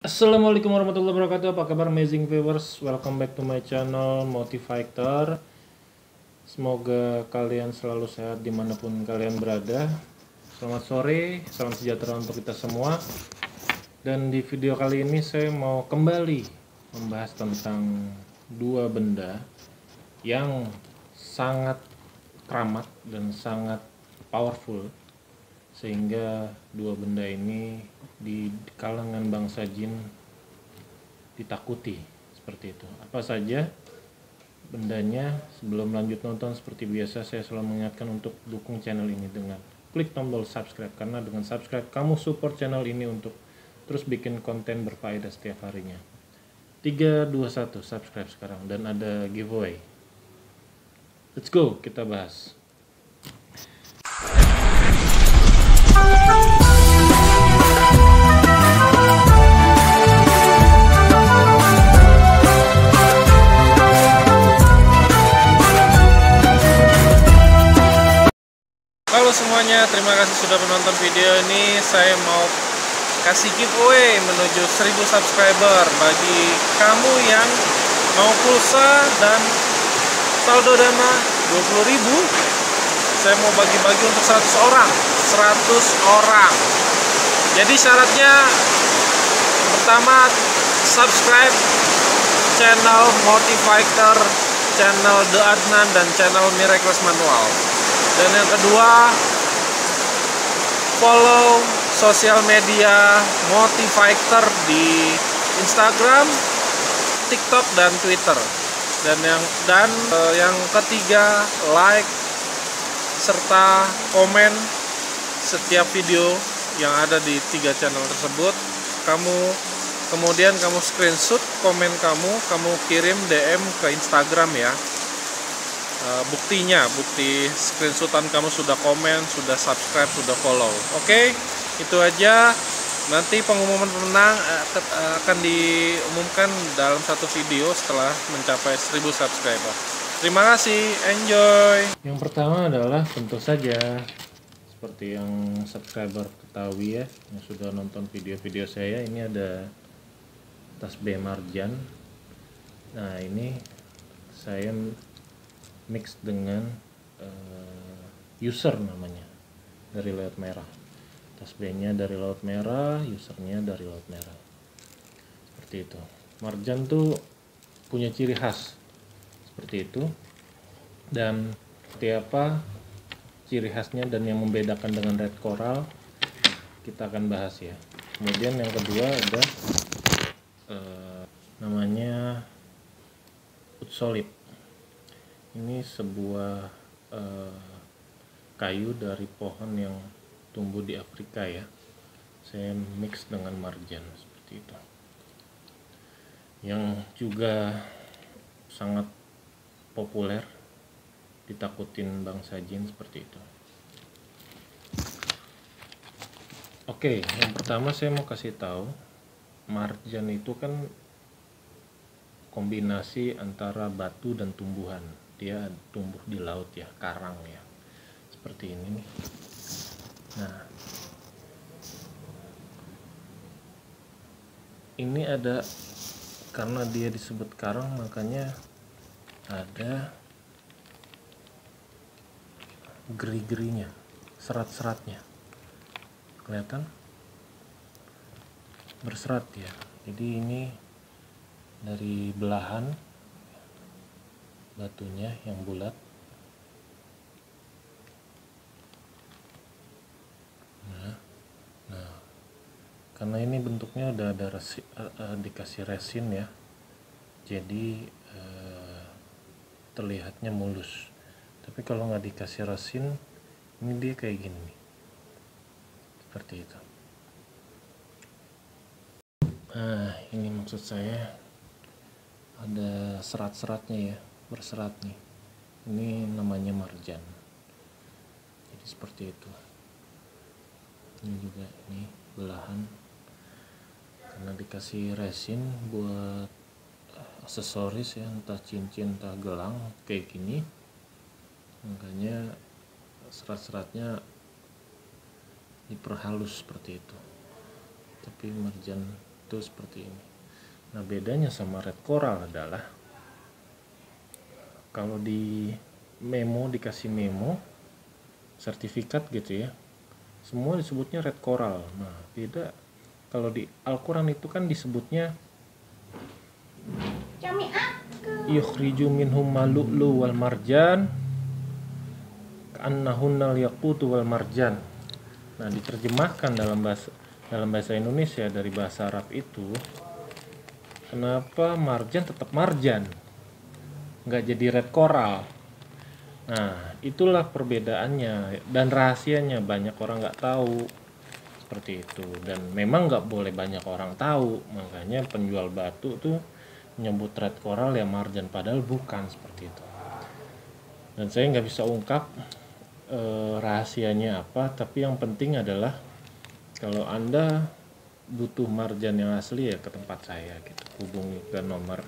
Assalamualaikum warahmatullahi wabarakatuh. Apa kabar amazing viewers? Welcome back to my channel Motivator. Semoga kalian selalu sehat dimanapun kalian berada. Selamat sore, salam sejahtera untuk kita semua. Dan di video kali ini saya mau kembali membahas tentang dua benda yang sangat keramat dan sangat powerful, sehingga dua benda ini di kalangan bangsa jin ditakuti seperti itu. Apa saja bendanya? Sebelum lanjut nonton, seperti biasa saya selalu mengingatkan untuk dukung channel ini dengan klik tombol subscribe, karena dengan subscribe kamu support channel ini untuk terus bikin konten berfaedah setiap harinya. 3, 2, 1 subscribe sekarang, dan ada giveaway. Let's go, kita bahas. Halo semuanya, terima kasih sudah menonton video ini. Saya mau kasih giveaway menuju 1000 subscriber bagi kamu yang mau pulsa dan saldo dana 20.000. Saya mau bagi-bagi untuk 100 orang. Jadi syaratnya pertama, subscribe channel Motivator, channel The Adnan, dan channel Miraculous Manual. Dan yang kedua, follow sosial media Motivator di Instagram, TikTok, dan Twitter. Dan yang ketiga, like serta komen setiap video yang ada di 3 channel tersebut. Kemudian kamu screenshot komen kamu kirim DM ke Instagram ya. Bukti screenshotan kamu sudah komen, sudah subscribe, sudah follow. Oke, itu aja. Nanti pengumuman pemenang akan diumumkan dalam satu video setelah mencapai 1000 subscriber. Terima kasih, enjoy. Yang pertama adalah tentu saja seperti yang subscriber ketahui ya, yang sudah nonton video-video saya, ini ada tasbih marjan. Nah, ini saya mix dengan user namanya dari Laut Merah. Tasbihnya dari Laut Merah, usernya dari Laut Merah. Seperti itu. Marjan tuh punya ciri khas seperti itu. Dan seperti apa ciri khasnya dan yang membedakan dengan red coral, kita akan bahas ya. Kemudian yang kedua ada namanya utsolip. Ini sebuah kayu dari pohon yang tumbuh di Afrika ya. Saya mix dengan marjan seperti itu. Yang juga sangat populer, ditakutin bangsa jin seperti itu. Oke, yang pertama saya mau kasih tahu, marjan itu kan kombinasi antara batu dan tumbuhan. Dia tumbuh di laut ya, karang ya, seperti ini nih. Nah, ini ada, karena dia disebut karang makanya ada geri-gerinya, serat-seratnya, kelihatan berserat ya. Jadi ini dari belahan batunya yang bulat. Nah, karena ini bentuknya udah ada dikasih resin ya, jadi terlihatnya mulus. Tapi kalau nggak dikasih resin, ini dia kayak gini nih, seperti itu. Nah, ini maksud saya ada serat-seratnya ya, berserat nih. Ini namanya marjan. Jadi seperti itu. Ini juga nih belahan, karena dikasih resin buat aksesoris ya, entah cincin entah gelang kayak gini, makanya serat-seratnya diperhalus seperti itu. Tapi marjan itu seperti ini. Nah, bedanya sama red coral adalah kalau di memo, dikasih memo sertifikat gitu ya, semua disebutnya red coral. Nah, beda kalau di Al-Quran itu kan disebutnya yukhriju minhum malu'lu wal marjan ka'annahunnal yaqutu wal marjan. Nah, diterjemahkan dalam bahasa Indonesia dari bahasa Arab itu, kenapa marjan tetap marjan, nggak jadi red coral. Nah, itulah perbedaannya dan rahasianya, banyak orang nggak tahu seperti itu, dan memang nggak boleh banyak orang tahu, makanya penjual batu tuh menyebut red coral ya marjan, padahal bukan seperti itu. Dan saya nggak bisa ungkap rahasianya apa, tapi yang penting adalah kalau Anda butuh marjan yang asli ya ke tempat saya gitu, hubungi ke nomor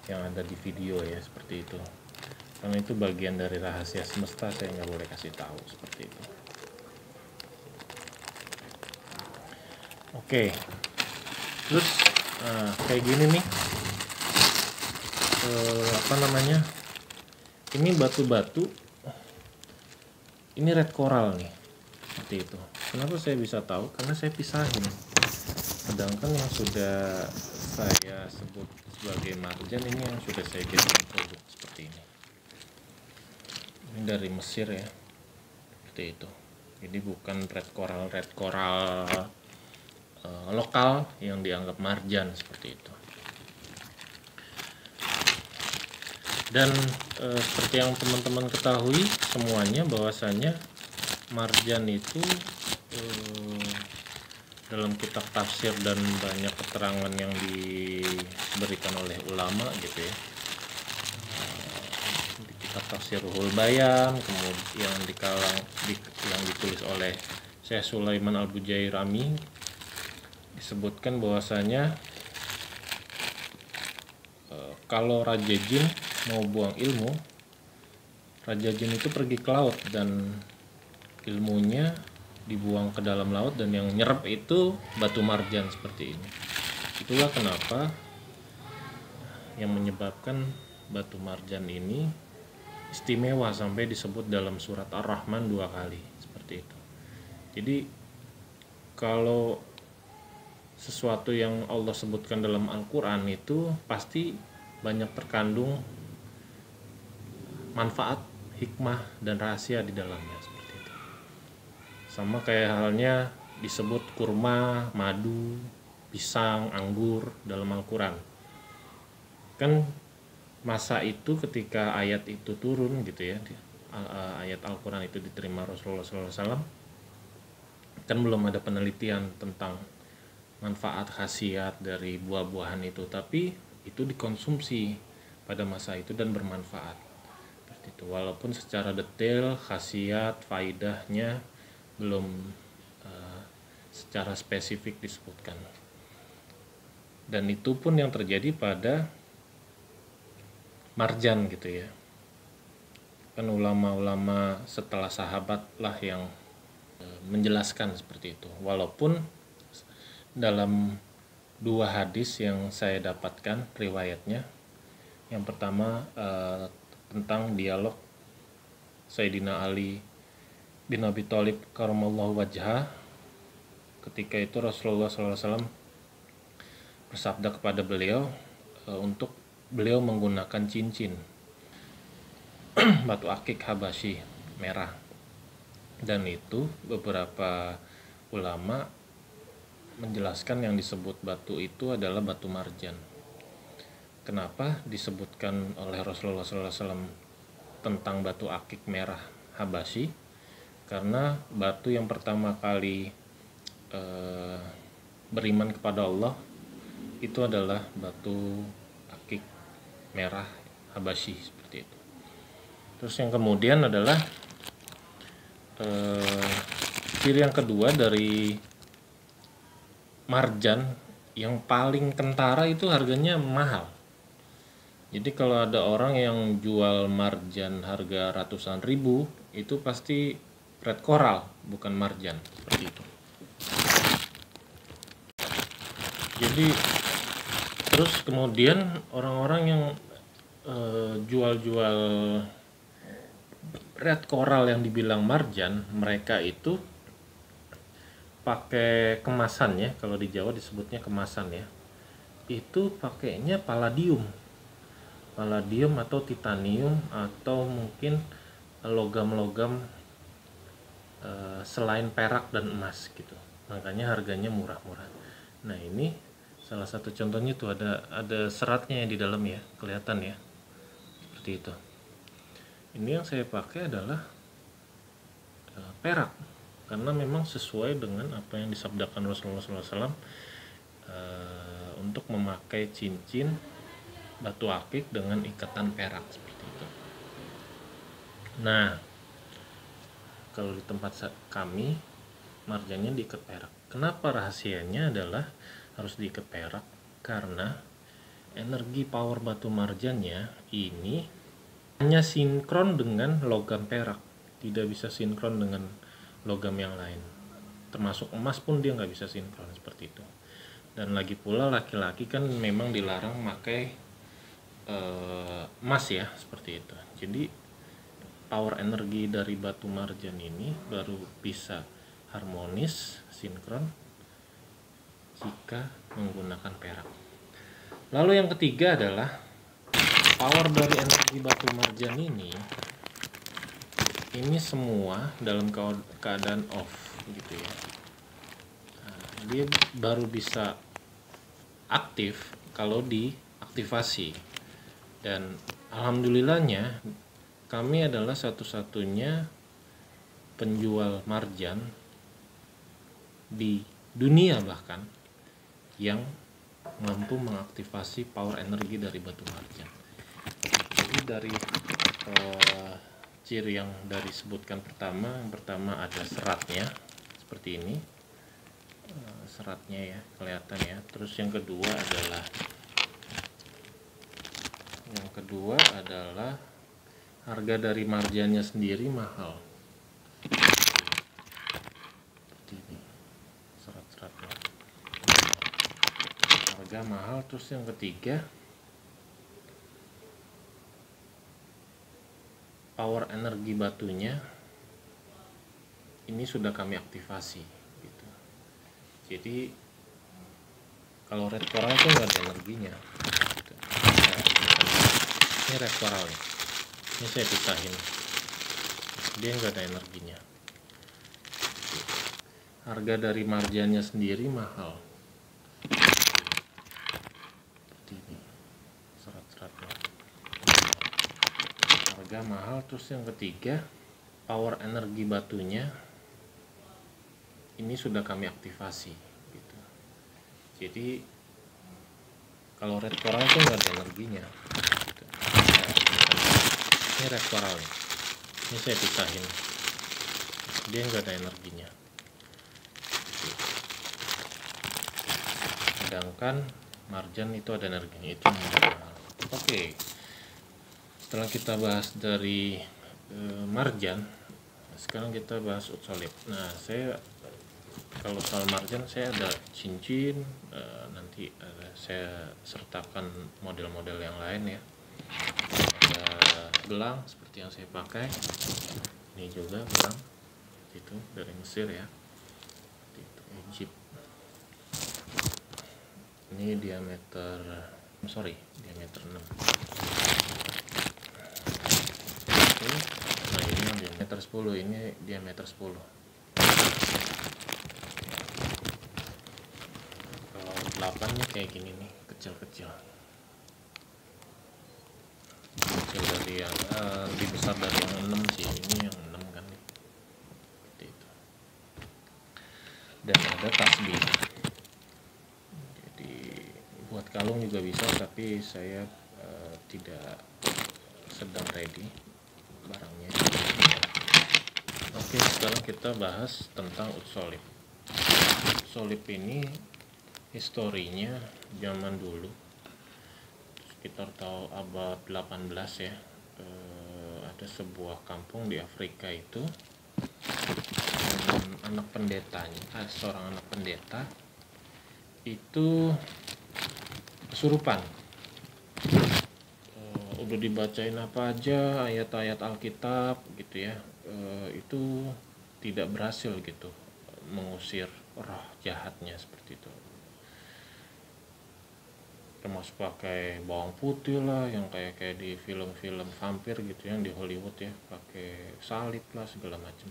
yang ada di video ya, seperti itu, karena itu bagian dari rahasia semesta, saya nggak boleh kasih tahu seperti itu. Oke, terus kayak gini nih, ini batu-batu, ini red coral nih, seperti itu. Kenapa saya bisa tahu? Karena saya pisahin. Sedangkan yang sudah saya sebut sebagai marjan ini yang sudah saya jadikan produk seperti ini. Ini dari Mesir ya, seperti itu. Jadi bukan red coral lokal yang dianggap marjan seperti itu. Dan seperti yang teman-teman ketahui semuanya, bahwasanya marjan itu dalam kitab tafsir dan banyak keterangan yang diberikan oleh ulama gitu ya, di kitab tafsir Ruhul Bayan, kemudian yang ditulis oleh Syekh Sulaiman Al-Bujairami, disebutkan bahwasanya kalau Raja Jin mau buang ilmu, Raja Jin itu pergi ke laut dan ilmunya dibuang ke dalam laut, dan yang nyerap itu batu marjan seperti ini. Itulah kenapa yang menyebabkan batu marjan ini istimewa sampai disebut dalam surat Ar-Rahman 2 kali seperti itu. Jadi kalau sesuatu yang Allah sebutkan dalam Al-Quran itu pasti banyak terkandung manfaat, hikmah, dan rahasia di dalamnya seperti itu. Sama kayak halnya disebut kurma, madu, pisang, anggur dalam Al-Quran. Kan masa itu ketika ayat itu turun gitu ya, ayat Al-Quran itu diterima Rasulullah SAW, kan belum ada penelitian tentang manfaat, khasiat dari buah-buahan itu, tapi itu dikonsumsi pada masa itu dan bermanfaat seperti itu, walaupun secara detail khasiat, faidahnya belum secara spesifik disebutkan. Dan itu pun yang terjadi pada marjan gitu ya, kan ulama-ulama setelah sahabat lah yang menjelaskan seperti itu, walaupun dalam 2 hadis yang saya dapatkan riwayatnya. Yang pertama tentang dialog Sayyidina Ali bin Abi Thalib karamallahu wajhah, ketika itu Rasulullah SAW bersabda kepada beliau untuk beliau menggunakan cincin batu akik Habasyi merah, dan itu beberapa ulama menjelaskan yang disebut batu itu adalah batu marjan. Kenapa disebutkan oleh Rasulullah SAW tentang batu akik merah Habasyi? Karena batu yang pertama kali beriman kepada Allah itu adalah batu akik merah Habasyi seperti itu. Terus yang kemudian adalah ciri yang kedua dari marjan yang paling kentara itu harganya mahal. Jadi kalau ada orang yang jual marjan harga ratusan ribu, itu pasti red coral, bukan marjan seperti itu. Jadi terus kemudian orang-orang yang jual-jual red coral yang dibilang marjan, mereka itu pakai kemasan ya, kalau di Jawa disebutnya kemasan ya, itu pakainya palladium atau titanium atau mungkin logam-logam selain perak dan emas gitu, makanya harganya murah-murah. Nah ini salah satu contohnya tuh ada seratnya yang di dalam ya, kelihatan ya, seperti itu. Ini yang saya pakai adalah perak, karena memang sesuai dengan apa yang disabdakan Rasulullah SAW untuk memakai cincin batu akik dengan ikatan perak seperti itu. Nah, kalau di tempat kami marjannya diikat perak. Kenapa rahasianya adalah harus diikat perak? Karena energi power batu marjannya ini hanya sinkron dengan logam perak, tidak bisa sinkron dengan logam yang lain. Termasuk emas pun dia nggak bisa sinkron seperti itu. Dan lagi pula laki-laki kan memang dilarang memakai emas ya, seperti itu. Jadi power energi dari batu marjan ini baru bisa harmonis, sinkron jika menggunakan perak. Lalu yang ketiga adalah power dari energi batu marjan ini semua dalam keadaan off gitu ya. Nah, dia baru bisa aktif kalau diaktifasi. Dan alhamdulillahnya kami adalah satu-satunya penjual marjan di dunia bahkan yang mampu mengaktifasi power energi dari batu marjan. Jadi dari ciri yang dari sebutkan yang pertama ada seratnya seperti ini, seratnya ya kelihatan ya. Terus yang kedua adalah harga dari marjannya sendiri mahal. Seperti ini serat-seratnya, harga mahal. Terus yang ketiga, power energi batunya ini sudah kami aktifasi gitu. Jadi kalau red coral itu nggak ada energinya gitu. Ini red coral nih, ini saya pisahin, dia nggak ada energinya. Harga dari marjannya sendiri mahal. Seperti ini serat-seratnya, harga mahal. Terus yang ketiga, power energi batunya ini sudah kami aktifasi gitu. Jadi kalau red coral itu nggak ada energinya gitu. Ini red coral nih, ini saya pisahin, dia nggak ada energinya. Sedangkan marjan itu ada energinya, itu mahal. Oke, setelah kita bahas dari marjan, sekarang kita bahas utsolib. Nah, saya kalau soal marjan saya ada cincin, nanti saya sertakan model-model yang lain ya. Ada gelang seperti yang saya pakai, ini juga gelang itu dari Mesir ya, itu Egypt. Ini diameter 6. Nah ini yang diameter 10, ini diameter 10. Kalau 8 nih kayak gini nih, kecil-kecil dari yang lebih besar dari yang 6 sih. Ini yang 6 kan nih, seperti itu. Dan ada tasbih, jadi buat kalung juga bisa, tapi saya tidak sedang ready barangnya. Oke, sekarang kita bahas tentang utsolib. Utsolib ini historinya zaman dulu, sekitar tahun abad 18 ya. Ada sebuah kampung di Afrika itu, seorang anak pendeta itu kesurupan. Udah dibacain apa aja ayat-ayat Alkitab gitu ya, itu tidak berhasil gitu mengusir roh jahatnya seperti itu. Termasuk pakai bawang putih lah, yang kayak di film-film vampir gitu yang di Hollywood ya, pakai salib lah segala macam.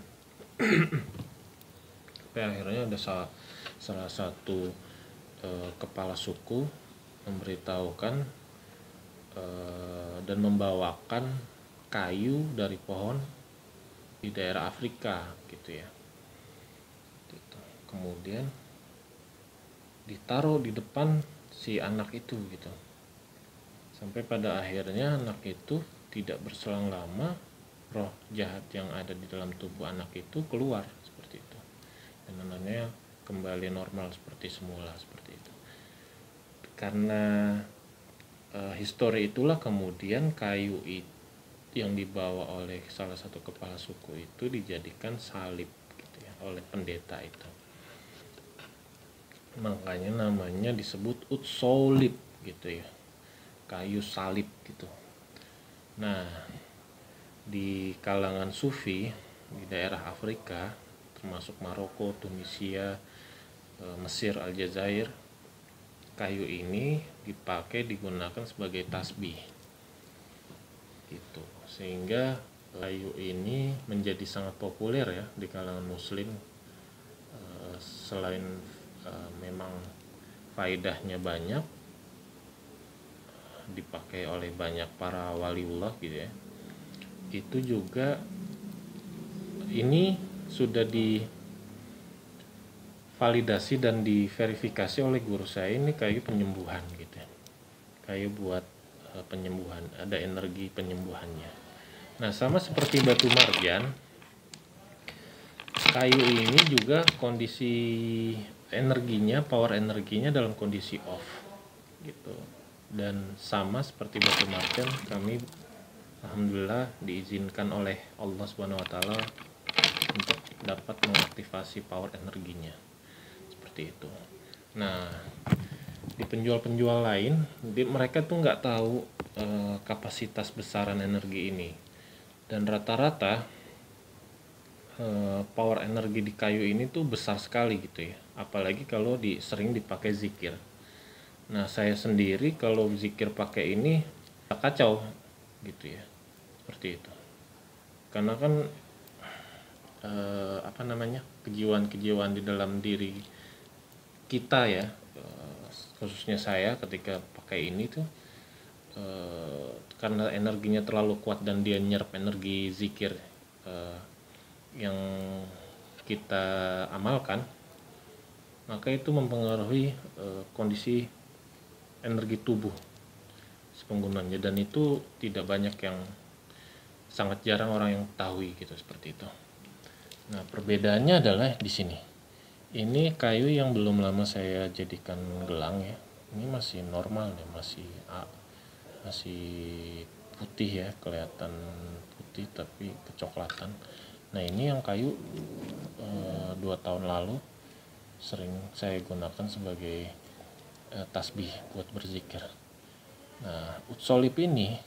Tapi akhirnya ada salah satu kepala suku memberitahukan dan membawakan kayu dari pohon di daerah Afrika gitu ya. Kemudian ditaruh di depan si anak itu gitu. Sampai pada akhirnya anak itu tidak berselang lama, roh jahat yang ada di dalam tubuh anak itu keluar seperti itu. Dan anaknya kembali normal seperti semula seperti itu. Karena histori itulah kemudian kayu yang dibawa oleh salah satu kepala suku itu dijadikan salib gitu ya oleh pendeta itu. Makanya namanya disebut utsolib gitu ya, kayu salib gitu. Nah, di kalangan Sufi di daerah Afrika termasuk Maroko, Tunisia, Mesir, Aljazair, kayu ini digunakan sebagai tasbih gitu, sehingga kayu ini menjadi sangat populer ya di kalangan muslim. Selain memang faedahnya banyak, dipakai oleh banyak para waliullah gitu ya, itu juga ini sudah validasi dan diverifikasi oleh guru saya, ini kayu penyembuhan gitu ya. Kayu buat penyembuhan, ada energi penyembuhannya. Nah, sama seperti batu marjan, kayu ini juga kondisi energinya, power energinya dalam kondisi off gitu. Dan sama seperti batu marjan, kami alhamdulillah diizinkan oleh Allah Subhanahu wa taala untuk dapat mengaktifasi power energinya. Seperti itu. Nah, di penjual-penjual lain, mereka tuh nggak tahu kapasitas besaran energi ini, dan rata-rata power energi di kayu ini tuh besar sekali gitu ya, apalagi kalau sering dipakai zikir. Nah, saya sendiri kalau zikir pakai ini kacau gitu ya, seperti itu. Karena kan kejiwaan-kejiwaan di dalam diri kita ya, khususnya saya ketika pakai ini tuh karena energinya terlalu kuat dan dia nyerap energi zikir yang kita amalkan, maka itu mempengaruhi kondisi energi tubuh si penggunanya, dan itu tidak banyak yang, sangat jarang orang yang tahu gitu, seperti itu. Nah, perbedaannya adalah di sini. Ini kayu yang belum lama saya jadikan gelang ya. Ini masih normal ya, masih putih ya, kelihatan putih tapi kecoklatan. Nah, ini yang kayu 2 tahun lalu sering saya gunakan sebagai tasbih buat berzikir. Nah, utsolib ini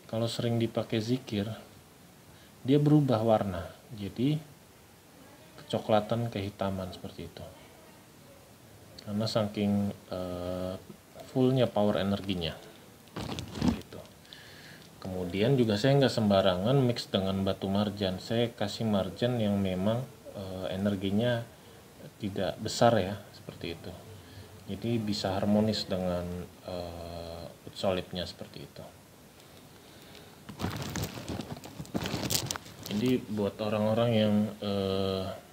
kalau sering dipakai zikir, dia berubah warna jadi kecoklatan kehitaman seperti itu, karena saking fullnya power energinya gitu. Kemudian juga saya nggak sembarangan mix dengan batu marjan, saya kasih marjan yang memang energinya tidak besar ya, seperti itu, jadi bisa harmonis dengan utsolibnya seperti itu. Jadi buat orang-orang yang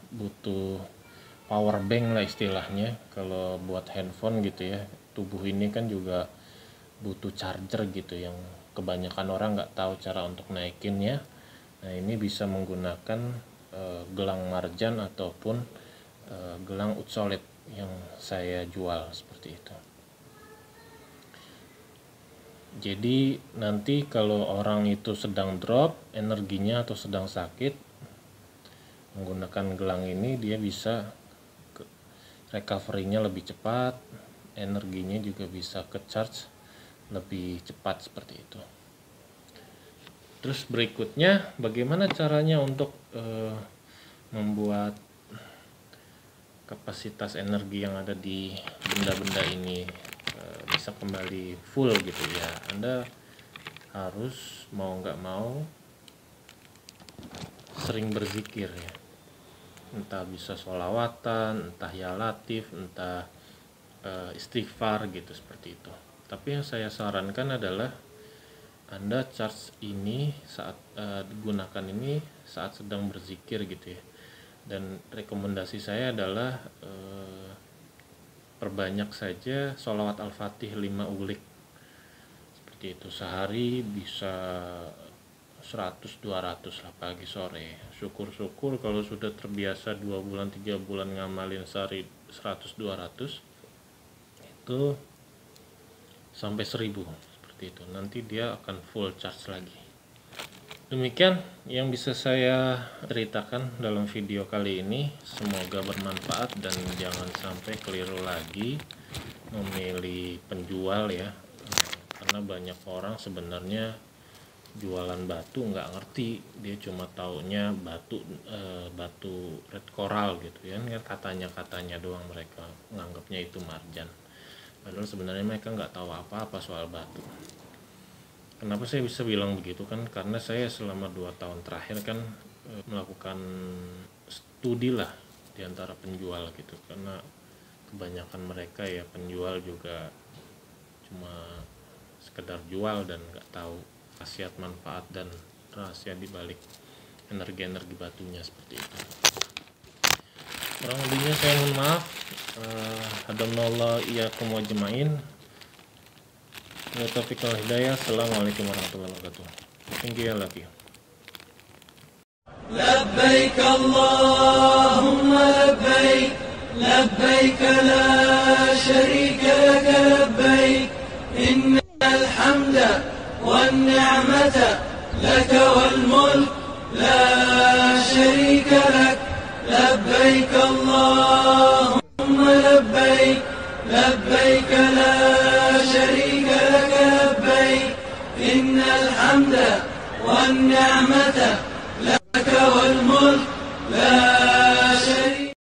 butuh power bank lah istilahnya, kalau buat handphone gitu ya, tubuh ini kan juga butuh charger gitu, yang kebanyakan orang nggak tahu cara untuk naikinnya. Nah, ini bisa menggunakan gelang marjan ataupun gelang utsolib yang saya jual seperti itu. Jadi nanti kalau orang itu sedang drop energinya atau sedang sakit, menggunakan gelang ini dia bisa recovery-nya lebih cepat, energinya juga bisa ke charge lebih cepat seperti itu. Terus berikutnya, bagaimana caranya untuk membuat kapasitas energi yang ada di benda-benda ini bisa kembali full gitu ya. Anda harus mau nggak mau sering berzikir ya, entah bisa sholawatan, entah ya latif, entah istighfar gitu, seperti itu. Tapi yang saya sarankan adalah Anda charge ini saat digunakan ini saat sedang berzikir gitu ya. Dan rekomendasi saya adalah perbanyak saja sholawat al-fatih 5 ulik seperti itu. Sehari bisa 100-200 lah, pagi sore. Syukur-syukur kalau sudah terbiasa 2 bulan 3 bulan ngamalin sehari 100-200, itu sampai 1000 seperti itu. Nanti dia akan full charge lagi. Demikian yang bisa saya ceritakan dalam video kali ini. Semoga bermanfaat dan jangan sampai keliru lagi memilih penjual ya, karena banyak orang sebenarnya jualan batu nggak ngerti, dia cuma taunya batu red coral gitu ya, katanya doang, mereka nganggapnya itu marjan, padahal sebenarnya mereka nggak tahu apa-apa soal batu. Kenapa saya bisa bilang begitu kan, karena saya selama 2 tahun terakhir kan melakukan studi lah di antara penjual gitu, karena kebanyakan mereka ya penjual juga cuma sekedar jual dan nggak tahu khasiat, manfaat, dan rahasia di balik energi-energi batunya seperti itu. Kurang lebihnya saya mohon maaf. Hadamnallah iyyakum ajmain. Wa taufiq wal hidayah. Assalamualaikum warahmatullahi wabarakatuh. Thank you lagi. لبيك اللهم لبيك لبيك لا شريك لك لبيك إن الحمد والنعمة لك والملك لا شريك لك لبيك اللهم لبيك لبيك لا شريك لك لبيك إن الحمد والنعمة لك والملك لا